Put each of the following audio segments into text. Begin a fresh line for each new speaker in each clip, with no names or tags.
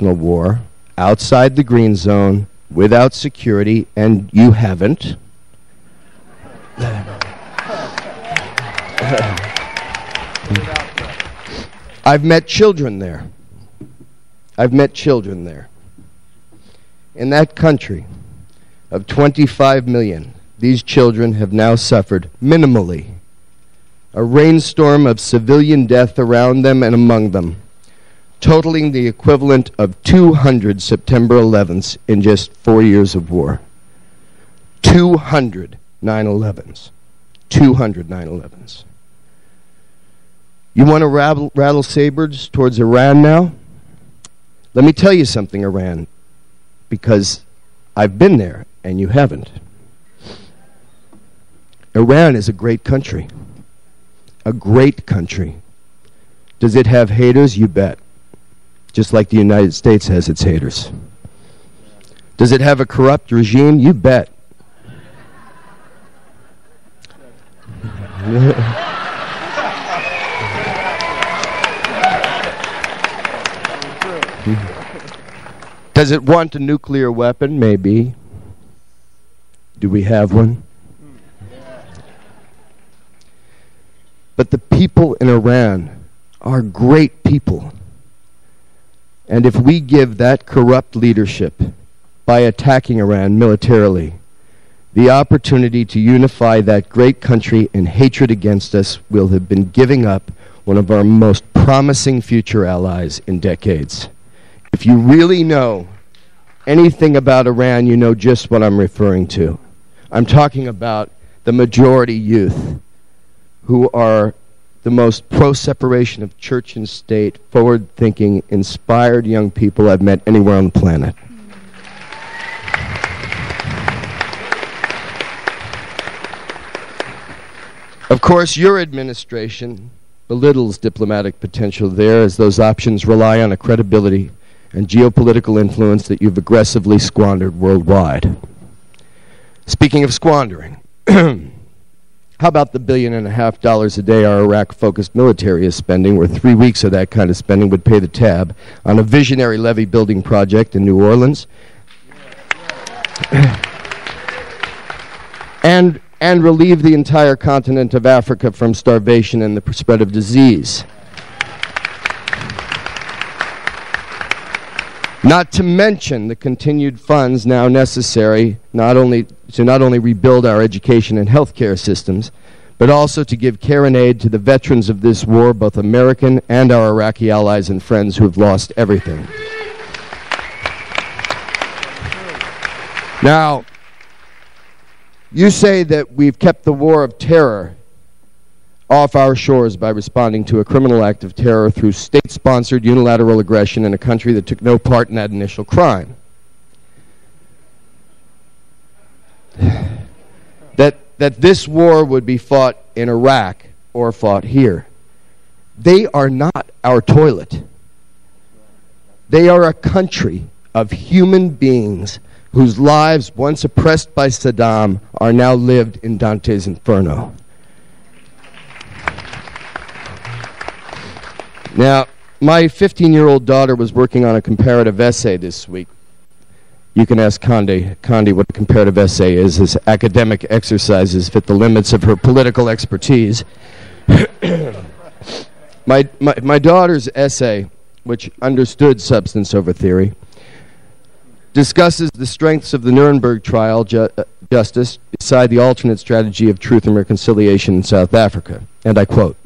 war outside the green zone without security, and you haven't. I've met children there. I've met children there. In that country of 25 million, these children have now suffered minimally a rainstorm of civilian death around them and among them, totaling the equivalent of 200 September 11s in just 4 years of war. 200 9/11s. 200 9/11s. You want to rattle sabers towards Iran now? Let me tell you something, Iran, because I've been there and you haven't. Iran is a great country. A great country. Does it have haters? You bet. Just like the United States has its haters. Does it have a corrupt regime? You bet. Does it want a nuclear weapon? Maybe. Do we have one? But the people in Iran are great people. And if we give that corrupt leadership, by attacking Iran militarily, the opportunity to unify that great country in hatred against us, we'll have been giving up one of our most promising future allies in decades. If you really know anything about Iran, you know just what I'm referring to. I'm talking about the majority youth who are the most pro-separation of church and state, forward-thinking, inspired young people I've met anywhere on the planet. Of course, your administration belittles diplomatic potential there, as those options rely on a credibility and geopolitical influence that you've aggressively squandered worldwide. Speaking of squandering, how about the $1.5 billion a day our Iraq-focused military is spending, where 3 weeks of that kind of spending would pay the tab on a visionary levee building project in New Orleans? and relieve the entire continent of Africa from starvation and the spread of disease. Not to mention the continued funds now necessary to not only rebuild our education and healthcare systems, but also to give care and aid to the veterans of this war, both American and our Iraqi allies and friends who have lost everything. Now, you say that we've kept the war of terror off our shores by responding to a criminal act of terror through state-sponsored unilateral aggression in a country that took no part in that initial crime. That this war would be fought in Iraq or fought here. They are not our toilet. They are a country of human beings whose lives, once oppressed by Saddam, are now lived in Dante's Inferno. Now, my 15-year-old daughter was working on a comparative essay this week. You can ask Condi what a comparative essay is, as academic exercises fit the limits of her political expertise. My daughter's essay, which understood substance over theory, discusses the strengths of the Nuremberg trial justice beside the alternate strategy of truth and reconciliation in South Africa. And I quote,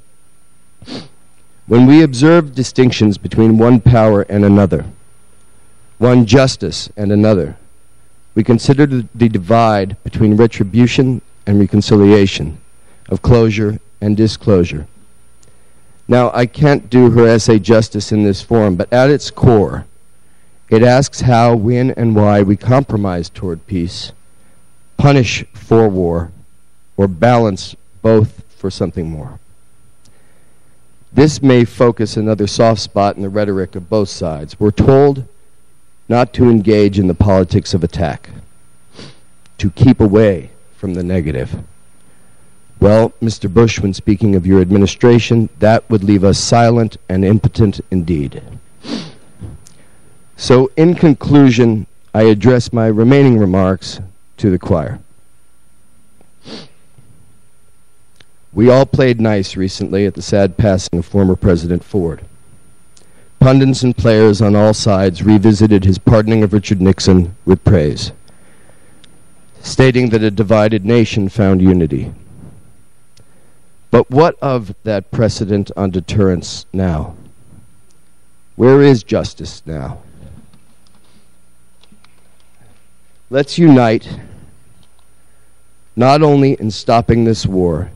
"When we observe distinctions between one power and another, one justice and another, we consider the divide between retribution and reconciliation, of closure and disclosure." Now, I can't do her essay justice in this forum, but at its core, it asks how, when, and why we compromise toward peace, punish for war, or balance both for something more. This may focus another soft spot in the rhetoric of both sides. We're told not to engage in the politics of attack, to keep away from the negative. Well, Mr. Bush, when speaking of your administration, that would leave us silent and impotent indeed. So in conclusion, I address my remaining remarks to the choir. We all played nice recently at the sad passing of former President Ford. Pundits and players on all sides revisited his pardoning of Richard Nixon with praise, stating that a divided nation found unity. But what of that precedent on deterrence now? Where is justice now? Let's unite, not only in stopping this war,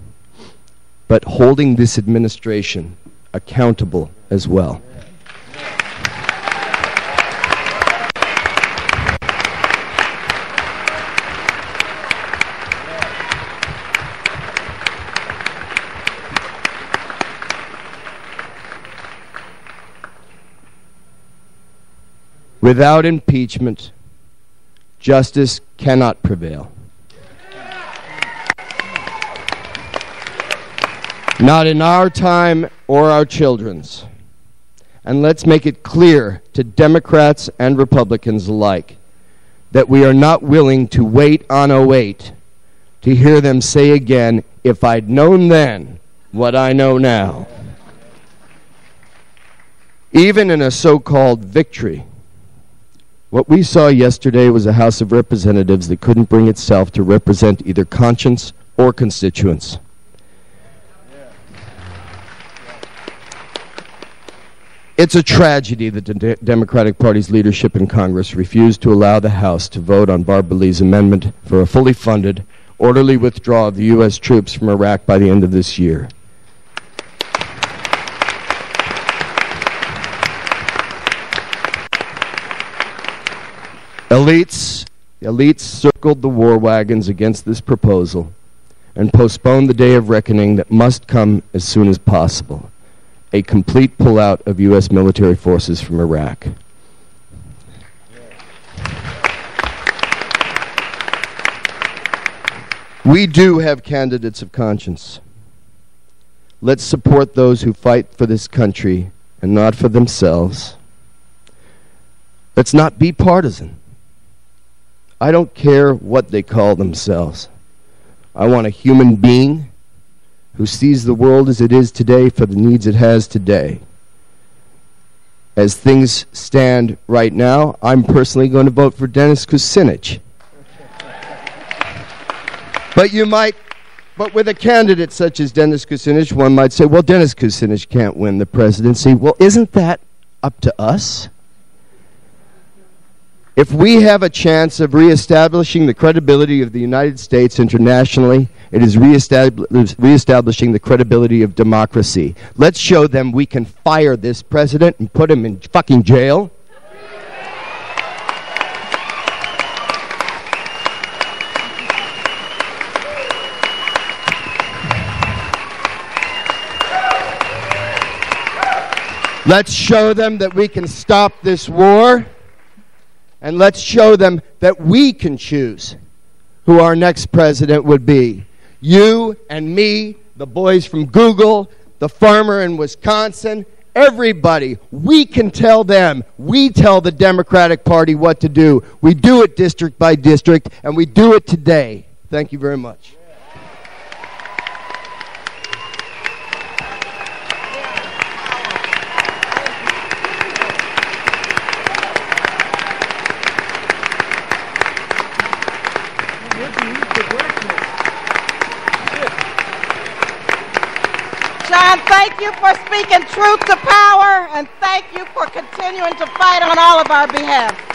but holding this administration accountable as well. Without impeachment, justice cannot prevail. Not in our time or our children's. And let's make it clear to Democrats and Republicans alike that we are not willing to wait on 08 to hear them say again, if I'd known then what I know now. Even in a so-called victory, what we saw yesterday was a House of Representatives that couldn't bring itself to represent either conscience or constituents. It's a tragedy that the Democratic Party's leadership in Congress refused to allow the House to vote on Barbara Lee's amendment for a fully funded, orderly withdrawal of the U.S. troops from Iraq by the end of this year. Elites circled the war wagons against this proposal and postponed the day of reckoning that must come as soon as possible. A complete pullout of U.S. military forces from Iraq. We do have candidates of conscience. Let's support those who fight for this country and not for themselves. Let's not be partisan. I don't care what they call themselves. I want a human being who sees the world as it is today for the needs it has today. As things stand right now, I'm personally going to vote for Dennis Kucinich. But with a candidate such as Dennis Kucinich, one might say, well, Dennis Kucinich can't win the presidency. Well, isn't that up to us? If we have a chance of reestablishing the credibility of the United States internationally, it is reestablishing the credibility of democracy. Let's show them we can fire this president and put him in fucking jail. Let's show them that we can stop this war. And let's show them that we can choose who our next president would be. You and me, the boys from Google, the farmer in Wisconsin, everybody, we can tell them, we tell the Democratic Party what to do. We do it district by district, and we do it today. Thank you very much.
John, thank you for speaking truth to power, and thank you for continuing to fight on all of our behalf.